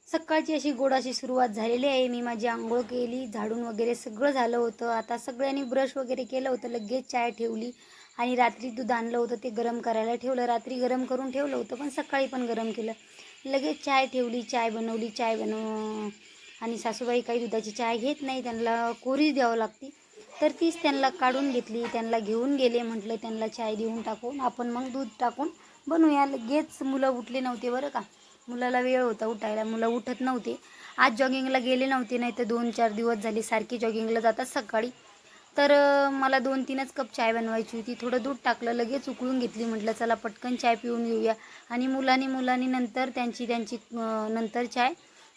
सकाळची अशी गोडाची सुरुवात झालेली आहे. मी माझी अंघोळ केली, झाडून वगैरे सगळं झालं होतं. आता सगळ्यांनी ब्रश वगैरे केलं होतं. लगेच चाय ठेवली आणि रात्री दूध आणलं होतं ते गरम करायला ठेवलं. रात्री गरम करून ठेवलं होतं, पण सकाळी पण गरम केलं. लगेच चाय ठेवली, चाय बनवली. आणि सासूबाई काही दुधाची चाय घेत नाही, त्यांना कोरीच द्यावं लागते. तर तीच त्यांना काढून घेतली, त्यांना घेऊन गेले. म्हटलं त्यांना चाय देऊन टाकून आपण मग दूध टाकून बनवूया. लगेच मुलं उठले नव्हते बरं का. मुलाला वेळ होता उठायला, मुलं उठत नव्हते. आज जॉगिंगला गेले नव्हते, नाही तर 2-4 दिवस झाले सारखी जॉगिंगला जातात सकाळी. तर मला 2-3च कप चाय बनवायची होती. थोडं दूध टाकलं, लगेच उकळून घेतली. म्हटलं चला पटकन चाय पिऊन घेऊया. आणि मुलांनी नंतर त्यांची नंतर चाय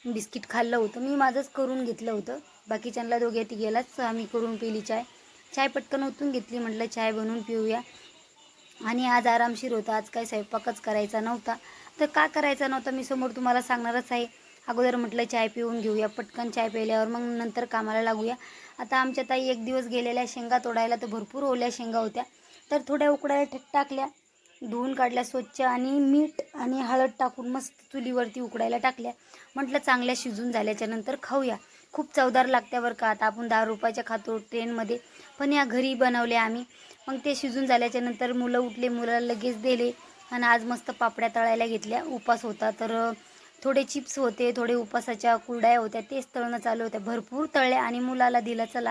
बिस्किट खाल्लं होतं. मी माझंच करून घेतलं होतं. बाकीच्यांना दोघे तिघेलाच आम्ही करून पिली चाय. चाय पटकन ओतून घेतली. म्हटलं चाय बनवून पिऊया. आणि आज आरामशीर होता. आज काही स्वयंपाकच करायचा नव्हता. तर का करायचा नव्हता मी समोर तुम्हाला सांगणारच आहे. अगोदर म्हटलं चाय पिऊन घेऊया, पटकन चाय प्यायल्यावर मग नंतर कामाला लागूया. आता आमच्या ताई एक दिवस गेलेल्या शेंगा तोडायला, तर भरपूर ओल्या शेंगा होत्या. तर थोड्या उकडायला टाकल्या, धुवून काढल्या स्वच्छ आणि मीठ आणि हळद टाकून मस्त चुलीवरती उकडायला टाकल्या. म्हटलं चांगल्या शिजून झाल्याच्या नंतर खाऊया. खूप चवदार लागत्या बरं का. आता आपण 10 रुपयाच्या खातो ट्रेनमध्ये, पण या घरी बनवले आम्ही. मग ते शिजून झाल्याच्या नंतर मुलं उठले, मुलाला लगेच दिले. आणि आज मस्त पापड्या तळायला घेतल्या. उपास होता तर थोडे चिप्स होते, थोडे उपासाच्या कुरड्या होत्या, तेच तळणं चालू होत्या. भरपूर तळल्या आणि मुलाला दिलं चला